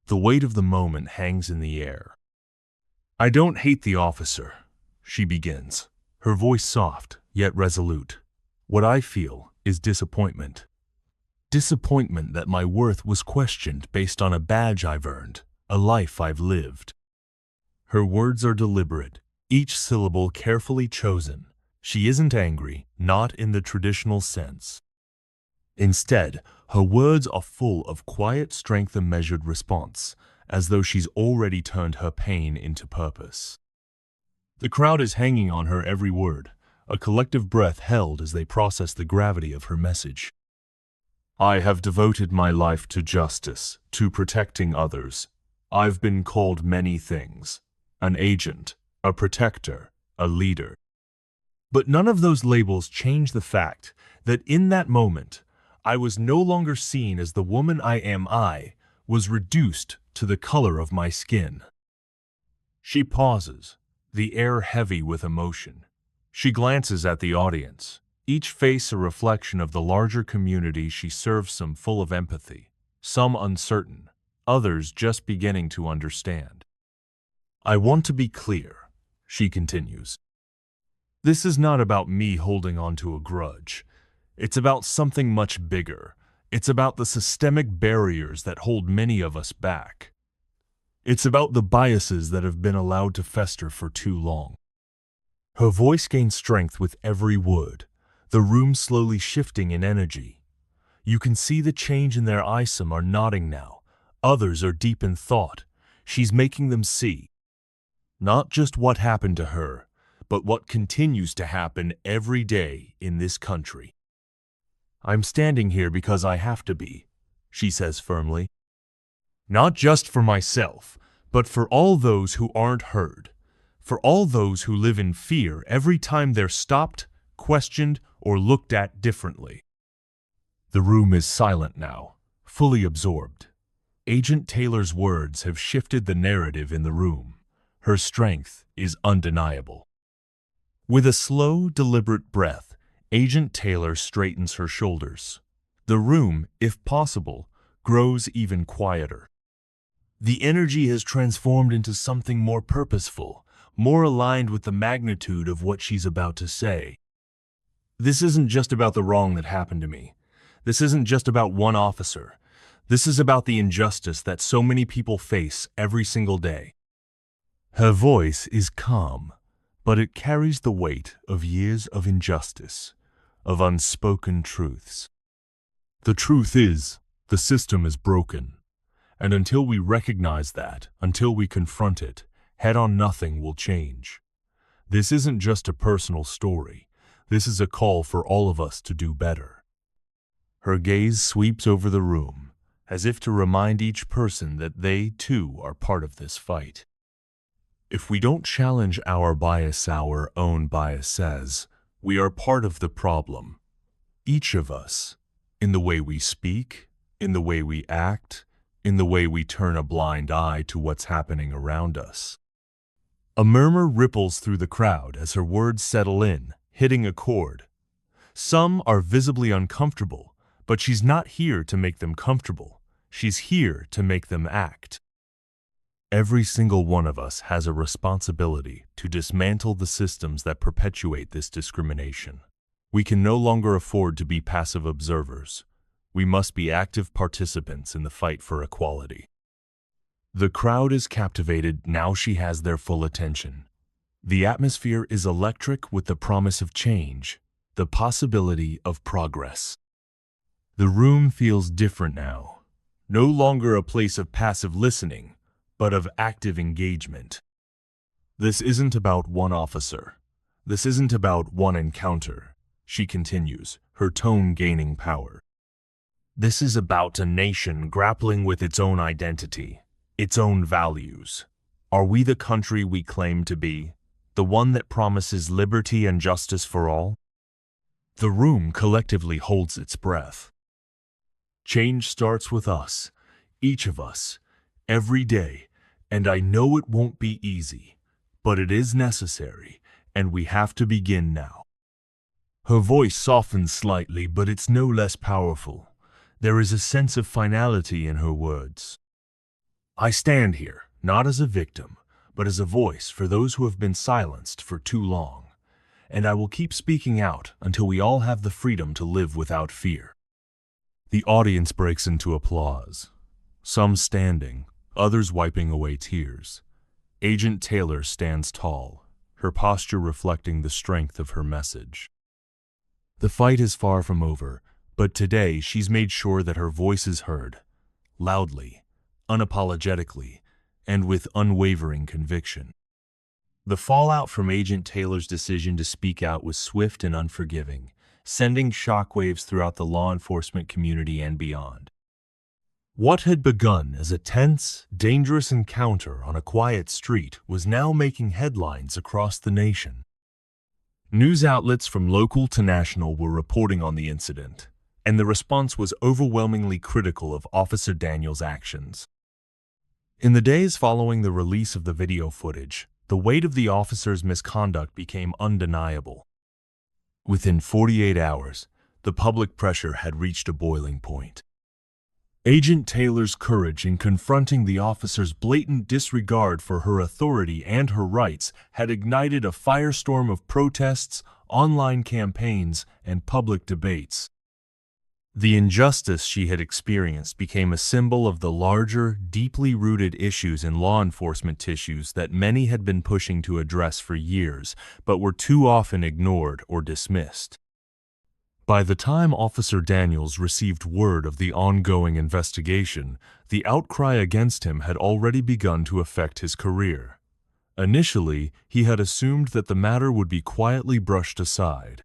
The weight of the moment hangs in the air. I don't hate the officer, she begins, her voice soft, yet resolute. What I feel is disappointment. Disappointment that my worth was questioned based on a badge I've earned, a life I've lived. Her words are deliberate, each syllable carefully chosen. She isn't angry, not in the traditional sense. Instead, her words are full of quiet strength and measured response, as though she's already turned her pain into purpose. The crowd is hanging on her every word, a collective breath held as they process the gravity of her message. I have devoted my life to justice, to protecting others. I've been called many things. An agent, a protector, a leader. But none of those labels change the fact that in that moment, I was no longer seen as the woman I am. I was reduced to the color of my skin. She pauses, the air heavy with emotion. She glances at the audience, each face a reflection of the larger community she serves, some full of empathy, some uncertain, others just beginning to understand. I want to be clear, she continues. This is not about me holding on to a grudge. It's about something much bigger. It's about the systemic barriers that hold many of us back. It's about the biases that have been allowed to fester for too long. Her voice gains strength with every word, the room slowly shifting in energy. You can see the change in their eyes. Some are nodding now. Others are deep in thought. She's making them see not just what happened to her, but what continues to happen every day in this country. I'm standing here because I have to be, she says firmly. Not just for myself, but for all those who aren't heard, for all those who live in fear every time they're stopped, questioned, or looked at differently. The room is silent now, fully absorbed. Agent Taylor's words have shifted the narrative in the room. Her strength is undeniable. With a slow, deliberate breath, Agent Taylor straightens her shoulders. The room, if possible, grows even quieter. The energy has transformed into something more purposeful, more aligned with the magnitude of what she's about to say. This isn't just about the wrong that happened to me. This isn't just about one officer. This is about the injustice that so many people face every single day. Her voice is calm, but it carries the weight of years of injustice, of unspoken truths. The truth is, the system is broken. And until we recognize that, until we confront it, head-on, nothing will change. This isn't just a personal story. This is a call for all of us to do better. Her gaze sweeps over the room, as if to remind each person that they, too, are part of this fight. If we don't challenge our bias, our own biases, we are part of the problem. Each of us, in the way we speak, in the way we act, in the way we turn a blind eye to what's happening around us. A murmur ripples through the crowd as her words settle in, hitting a chord. Some are visibly uncomfortable, but she's not here to make them comfortable. She's here to make them act. Every single one of us has a responsibility to dismantle the systems that perpetuate this discrimination. We can no longer afford to be passive observers. We must be active participants in the fight for equality. The crowd is captivated, now she has their full attention. The atmosphere is electric with the promise of change, the possibility of progress. The room feels different now. No longer a place of passive listening, but of active engagement. This isn't about one officer. This isn't about one encounter, she continues, her tone gaining power. This is about a nation grappling with its own identity, its own values. Are we the country we claim to be? The one that promises liberty and justice for all? The room collectively holds its breath. Change starts with us, each of us, every day, and I know it won't be easy, but it is necessary, and we have to begin now. Her voice softens slightly, but it's no less powerful. There is a sense of finality in her words. I stand here, not as a victim, but as a voice for those who have been silenced for too long, and I will keep speaking out until we all have the freedom to live without fear. The audience breaks into applause, some standing, others wiping away tears. Agent Taylor stands tall, her posture reflecting the strength of her message. The fight is far from over, but today she's made sure that her voice is heard, loudly, unapologetically, and with unwavering conviction. The fallout from Agent Taylor's decision to speak out was swift and unforgiving, sending shockwaves throughout the law enforcement community and beyond. What had begun as a tense, dangerous encounter on a quiet street was now making headlines across the nation. News outlets from local to national were reporting on the incident, and the response was overwhelmingly critical of Officer Daniels' actions. In the days following the release of the video footage, the weight of the officer's misconduct became undeniable. Within 48 hours, the public pressure had reached a boiling point. Agent Taylor's courage in confronting the officer's blatant disregard for her authority and her rights had ignited a firestorm of protests, online campaigns, and public debates. The injustice she had experienced became a symbol of the larger, deeply rooted issues in law enforcement tissues that many had been pushing to address for years, but were too often ignored or dismissed. By the time Officer Daniels received word of the ongoing investigation, the outcry against him had already begun to affect his career. Initially, he had assumed that the matter would be quietly brushed aside.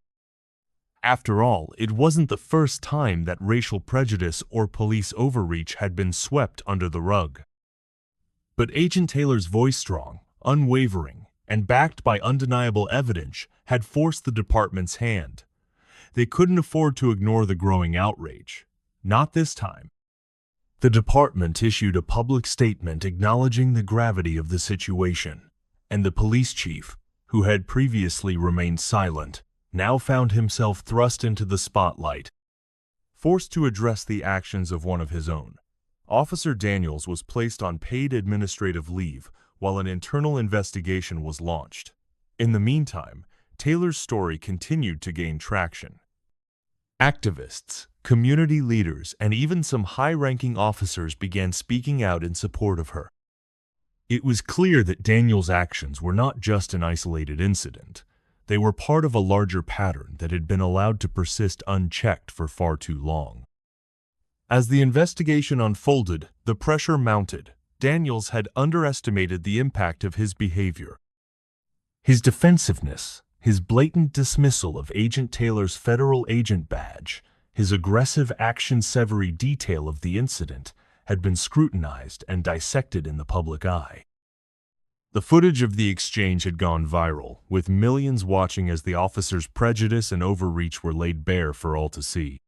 After all, it wasn't the first time that racial prejudice or police overreach had been swept under the rug. But Agent Taylor's voice, strong, unwavering, and backed by undeniable evidence, had forced the department's hand. They couldn't afford to ignore the growing outrage. Not this time. The department issued a public statement acknowledging the gravity of the situation, and the police chief, who had previously remained silent, now found himself thrust into the spotlight. Forced to address the actions of one of his own, Officer Daniels was placed on paid administrative leave while an internal investigation was launched. In the meantime, Taylor's story continued to gain traction. Activists, community leaders, and even some high-ranking officers began speaking out in support of her. It was clear that Daniels' actions were not just an isolated incident. They were part of a larger pattern that had been allowed to persist unchecked for far too long. As the investigation unfolded, the pressure mounted. Daniels had underestimated the impact of his behavior. His defensiveness, his blatant dismissal of Agent Taylor's federal agent badge, his aggressive actions every detail of the incident had been scrutinized and dissected in the public eye. The footage of the exchange had gone viral, with millions watching as the officer's prejudice and overreach were laid bare for all to see.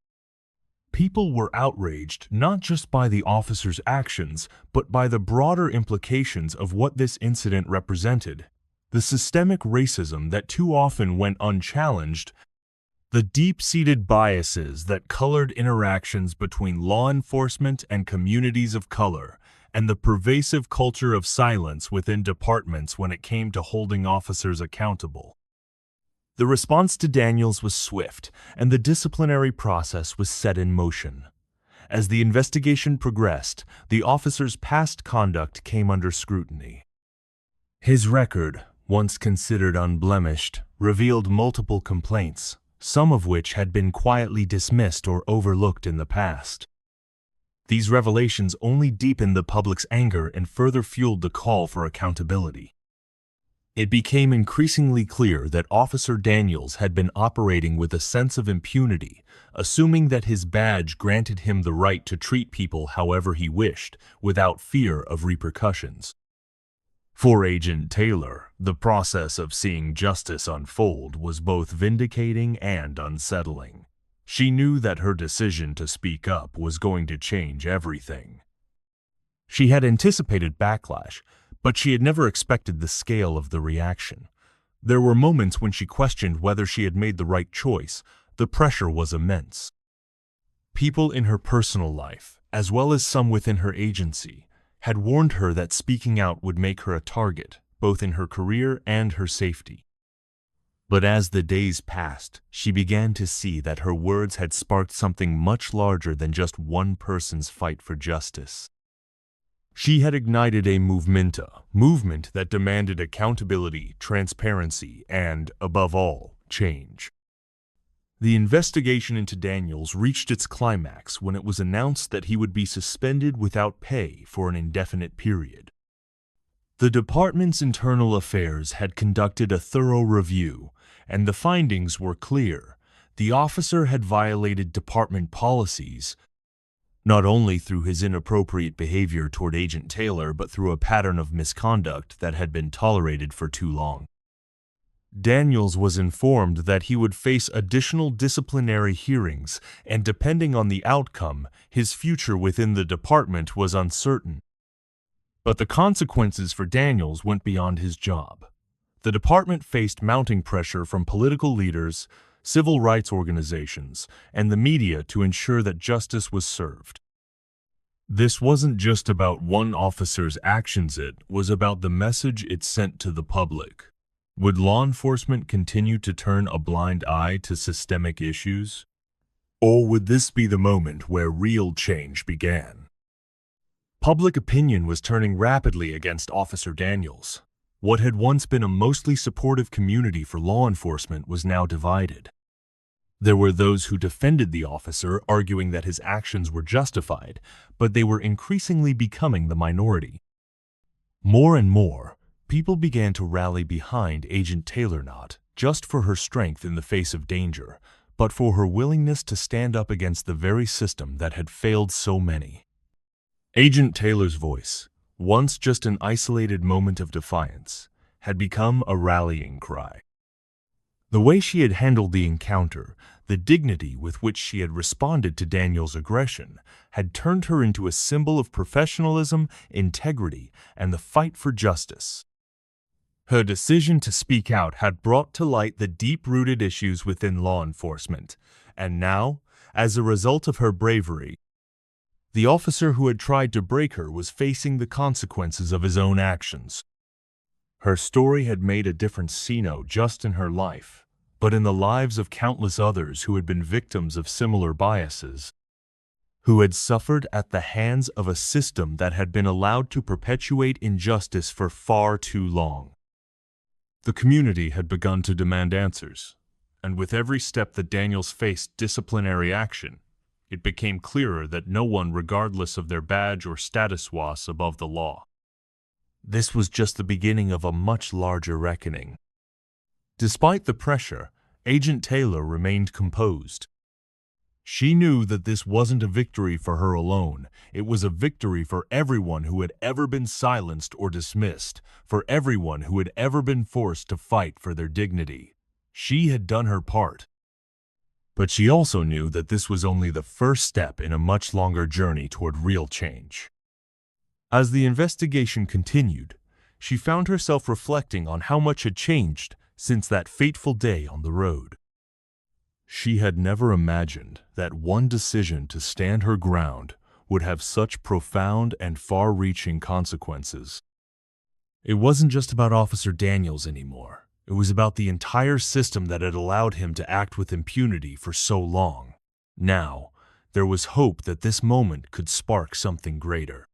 People were outraged not just by the officer's actions, but by the broader implications of what this incident represented. The systemic racism that too often went unchallenged The deep-seated biases that colored interactions between law enforcement and communities of color, and the pervasive culture of silence within departments when it came to holding officers accountable. The response to Daniels was swift, and the disciplinary process was set in motion. As the investigation progressed, the officer's past conduct came under scrutiny. His record, once considered unblemished, revealed multiple complaints, some of which had been quietly dismissed or overlooked in the past. These revelations only deepened the public's anger and further fueled the call for accountability. It became increasingly clear that Officer Daniels had been operating with a sense of impunity, assuming that his badge granted him the right to treat people however he wished, without fear of repercussions. For Agent Taylor, the process of seeing justice unfold was both vindicating and unsettling. She knew that her decision to speak up was going to change everything. She had anticipated backlash, but she had never expected the scale of the reaction. There were moments when she questioned whether she had made the right choice. The pressure was immense. People in her personal life, as well as some within her agency, had warned her that speaking out would make her a target, both in her career and her safety. But as the days passed, she began to see that her words had sparked something much larger than just one person's fight for justice. She had ignited a movement that demanded accountability, transparency, and, above all, change. The investigation into Daniels reached its climax when it was announced that he would be suspended without pay for an indefinite period. The department's internal affairs had conducted a thorough review, and the findings were clear. The officer had violated department policies, not only through his inappropriate behavior toward Agent Taylor, but through a pattern of misconduct that had been tolerated for too long. Daniels was informed that he would face additional disciplinary hearings, and depending on the outcome, his future within the department was uncertain. But the consequences for Daniels went beyond his job. The department faced mounting pressure from political leaders, civil rights organizations, and the media to ensure that justice was served. This wasn't just about one officer's actions, it was about the message it sent to the public. Would law enforcement continue to turn a blind eye to systemic issues? Or would this be the moment where real change began? Public opinion was turning rapidly against Officer Daniels. What had once been a mostly supportive community for law enforcement was now divided. There were those who defended the officer, arguing that his actions were justified, but they were increasingly becoming the minority. More and more, people began to rally behind Agent Taylor, not just for her strength in the face of danger, but for her willingness to stand up against the very system that had failed so many. Agent Taylor's voice, once just an isolated moment of defiance, had become a rallying cry. The way she had handled the encounter, the dignity with which she had responded to Daniel's aggression, had turned her into a symbol of professionalism, integrity, and the fight for justice. Her decision to speak out had brought to light the deep-rooted issues within law enforcement, and now, as a result of her bravery, the officer who had tried to break her was facing the consequences of his own actions. Her story had made a difference not just in her life, but in the lives of countless others who had been victims of similar biases, who had suffered at the hands of a system that had been allowed to perpetuate injustice for far too long. The community had begun to demand answers, and with every step that Daniels faced disciplinary action, it became clearer that no one, regardless of their badge or status, was above the law. This was just the beginning of a much larger reckoning. Despite the pressure, Agent Taylor remained composed. She knew that this wasn't a victory for her alone. It was a victory for everyone who had ever been silenced or dismissed, for everyone who had ever been forced to fight for their dignity. She had done her part. But she also knew that this was only the first step in a much longer journey toward real change. As the investigation continued, she found herself reflecting on how much had changed since that fateful day on the road. She had never imagined that one decision to stand her ground would have such profound and far-reaching consequences. It wasn't just about Officer Daniels anymore. It was about the entire system that had allowed him to act with impunity for so long. Now, there was hope that this moment could spark something greater.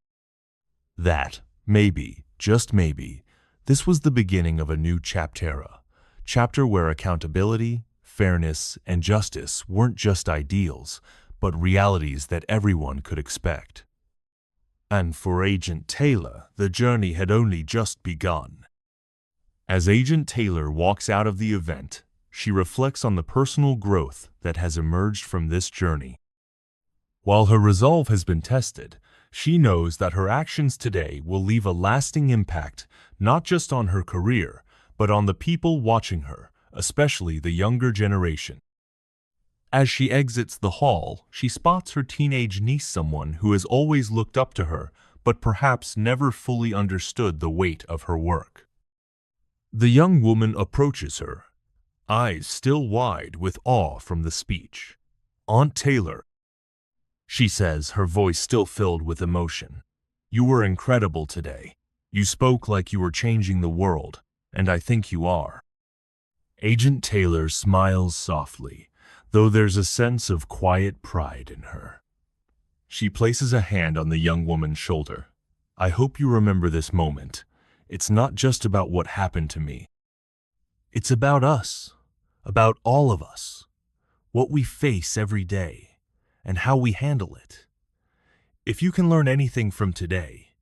That, maybe, just maybe, this was the beginning of a new chapter where accountability, fairness, and justice weren't just ideals, but realities that everyone could expect. And for Agent Taylor, the journey had only just begun. As Agent Taylor walks out of the event, she reflects on the personal growth that has emerged from this journey. While her resolve has been tested, she knows that her actions today will leave a lasting impact not just on her career, but on the people watching her, especially the younger generation. As she exits the hall, she spots her teenage niece, someone who has always looked up to her, but perhaps never fully understood the weight of her work. The young woman approaches her, eyes still wide with awe from the speech. "Aunt Taylor," she says, her voice still filled with emotion. "You were incredible today. You spoke like you were changing the world, and I think you are." Agent Taylor smiles softly, though there's a sense of quiet pride in her. She places a hand on the young woman's shoulder. "I hope you remember this moment. It's not just about what happened to me. It's about us, about all of us, what we face every day, and how we handle it. If you can learn anything from today,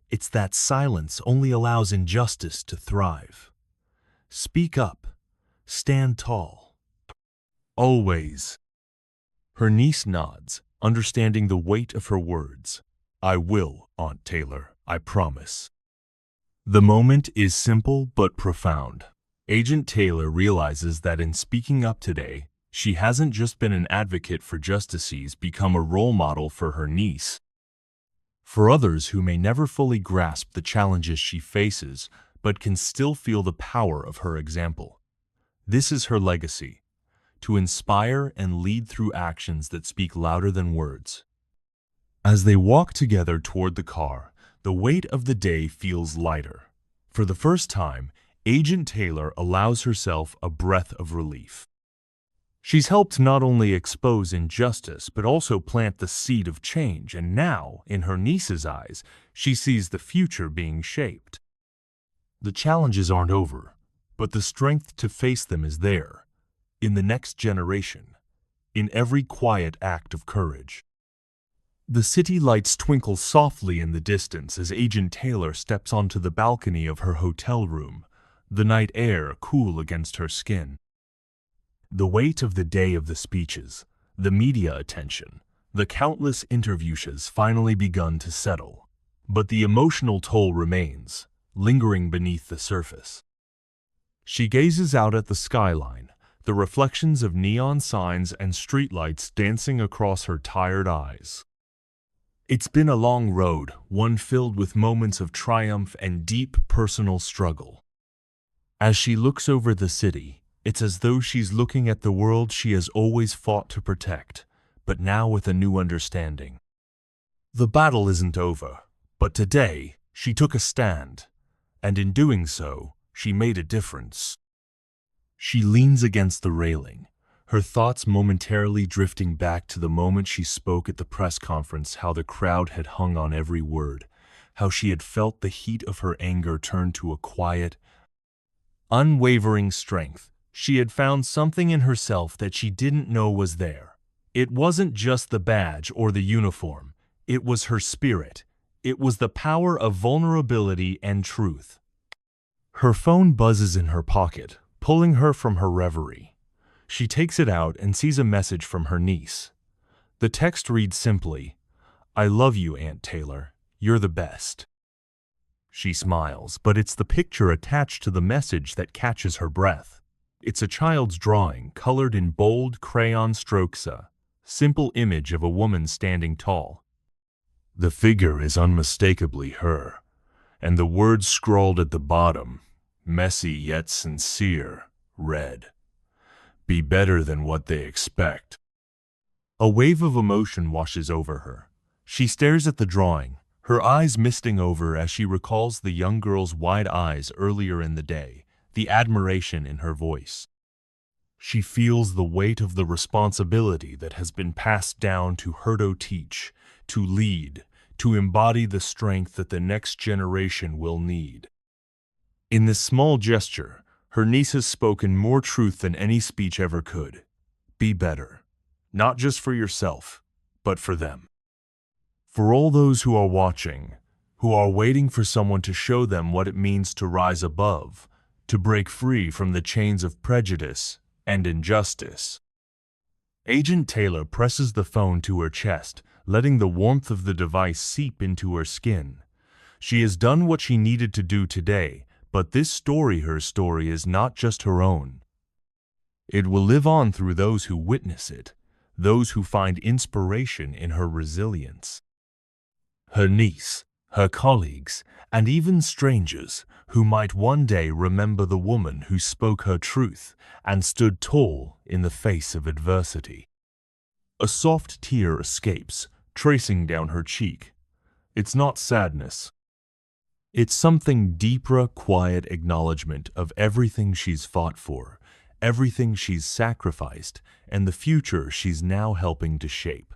it's that silence only allows injustice to thrive. Speak up, stand tall. Always." Her niece nods, understanding the weight of her words. "I will, Aunt Taylor, I promise." The moment is simple but profound. Agent Taylor realizes that in speaking up today, she hasn't just been an advocate for justice, she's become a role model for her niece. For others who may never fully grasp the challenges she faces, but can still feel the power of her example. This is her legacy, to inspire and lead through actions that speak louder than words. As they walk together toward the car, the weight of the day feels lighter. For the first time, Agent Taylor allows herself a breath of relief. She's helped not only expose injustice, but also plant the seed of change, and now, in her niece's eyes, she sees the future being shaped. The challenges aren't over, but the strength to face them is there, in the next generation, in every quiet act of courage. The city lights twinkle softly in the distance as Agent Taylor steps onto the balcony of her hotel room, the night air cool against her skin. The weight of the day of the speeches, the media attention, the countless interviews has finally begun to settle, but the emotional toll remains, lingering beneath the surface. She gazes out at the skyline, the reflections of neon signs and streetlights dancing across her tired eyes. It's been a long road, one filled with moments of triumph and deep personal struggle. As she looks over the city, it's as though she's looking at the world she has always fought to protect, but now with a new understanding. The battle isn't over, but today she took a stand, and in doing so, she made a difference. She leans against the railing, her thoughts momentarily drifting back to the moment she spoke at the press conference, how the crowd had hung on every word, how she had felt the heat of her anger turn to a quiet, unwavering strength. She had found something in herself that she didn't know was there. It wasn't just the badge or the uniform, it was her spirit. It was the power of vulnerability and truth. Her phone buzzes in her pocket, pulling her from her reverie. She takes it out and sees a message from her niece. The text reads simply, "I love you, Aunt Taylor. You're the best." She smiles, but it's the picture attached to the message that catches her breath. It's a child's drawing, colored in bold crayon strokes, a simple image of a woman standing tall. The figure is unmistakably her, and the words scrawled at the bottom, messy yet sincere, read, Be better than what they expect. A wave of emotion washes over her. She stares at the drawing, her eyes misting over as she recalls the young girl's wide eyes earlier in the day, the admiration in her voice. She feels the weight of the responsibility that has been passed down to her to teach, to lead, to embody the strength that the next generation will need. In this small gesture, her niece has spoken more truth than any speech ever could. Be better, not just for yourself, but for them. For all those who are watching, who are waiting for someone to show them what it means to rise above, to break free from the chains of prejudice and injustice. Agent Taylor presses the phone to her chest, letting the warmth of the device seep into her skin. She has done what she needed to do today, but this story, her story, is not just her own. It will live on through those who witness it, those who find inspiration in her resilience. Her niece, her colleagues, and even strangers who might one day remember the woman who spoke her truth and stood tall in the face of adversity. A soft tear escapes, tracing down her cheek. It's not sadness. It's something deeper, quiet acknowledgement of everything she's fought for, everything she's sacrificed, and the future she's now helping to shape.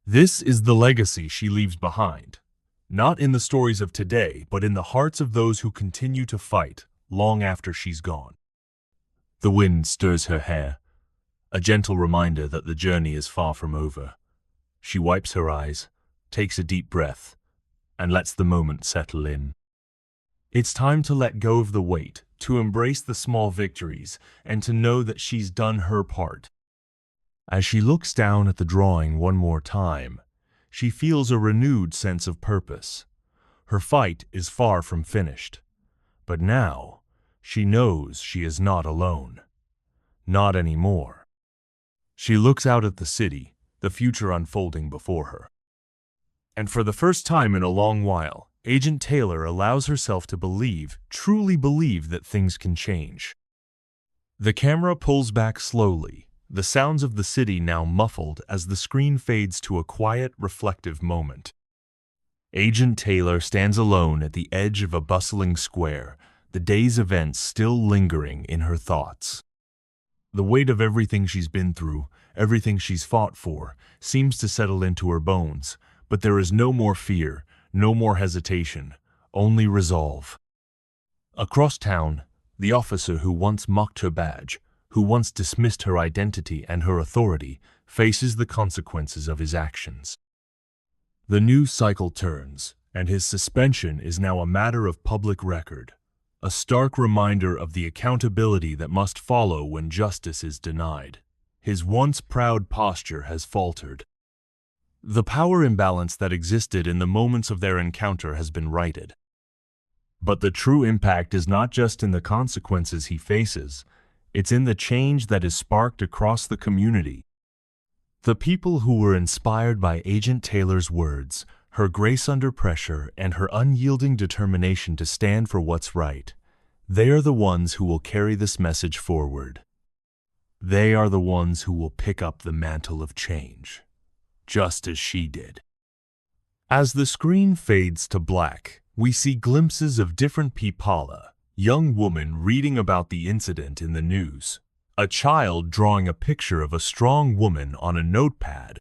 This is the legacy she leaves behind, not in the stories of today, but in the hearts of those who continue to fight long after she's gone. The wind stirs her hair, a gentle reminder that the journey is far from over. She wipes her eyes, takes a deep breath, and lets the moment settle in. It's time to let go of the weight, to embrace the small victories, and to know that she's done her part. As she looks down at the drawing one more time, she feels a renewed sense of purpose. Her fight is far from finished, but now she knows she is not alone. Not anymore. She looks out at the city, the future unfolding before her. And for the first time in a long while, Agent Taylor allows herself to believe, truly believe, that things can change. The camera pulls back slowly, the sounds of the city now muffled as the screen fades to a quiet, reflective moment. Agent Taylor stands alone at the edge of a bustling square, the day's events still lingering in her thoughts. The weight of everything she's been through, everything she's fought for, seems to settle into her bones, but there is no more fear, no more hesitation, only resolve. Across town, the officer who once mocked her badge, who once dismissed her identity and her authority, faces the consequences of his actions. The news cycle turns, and his suspension is now a matter of public record, a stark reminder of the accountability that must follow when justice is denied. His once proud posture has faltered. The power imbalance that existed in the moments of their encounter has been righted. But the true impact is not just in the consequences he faces, it's in the change that is sparked across the community. The people who were inspired by Agent Taylor's words, her grace under pressure, and her unyielding determination to stand for what's right, they are the ones who will carry this message forward. They are the ones who will pick up the mantle of change, just as she did. As the screen fades to black, we see glimpses of different people, young woman reading about the incident in the news, a child drawing a picture of a strong woman on a notepad,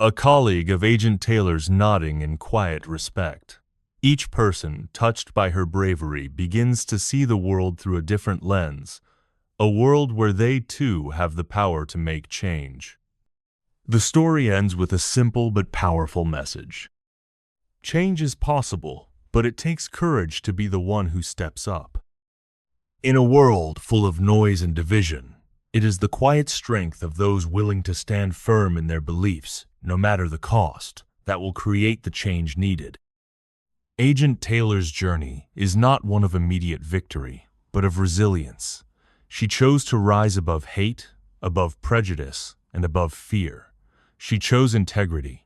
a colleague of Agent Taylor's nodding in quiet respect. Each person, touched by her bravery, begins to see the world through a different lens, a world where they too have the power to make change. The story ends with a simple but powerful message. Change is possible, but it takes courage to be the one who steps up. In a world full of noise and division, it is the quiet strength of those willing to stand firm in their beliefs, no matter the cost, that will create the change needed. Agent Taylor's journey is not one of immediate victory, but of resilience. She chose to rise above hate, above prejudice, and above fear. She chose integrity.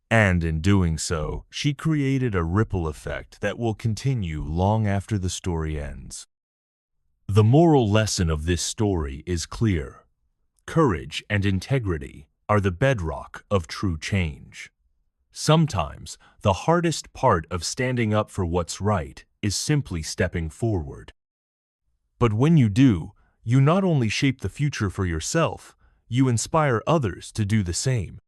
And in doing so, she created a ripple effect that will continue long after the story ends. The moral lesson of this story is clear. Courage and integrity are the bedrock of true change. Sometimes the hardest part of standing up for what's right is simply stepping forward. But when you do, you not only shape the future for yourself, you inspire others to do the same.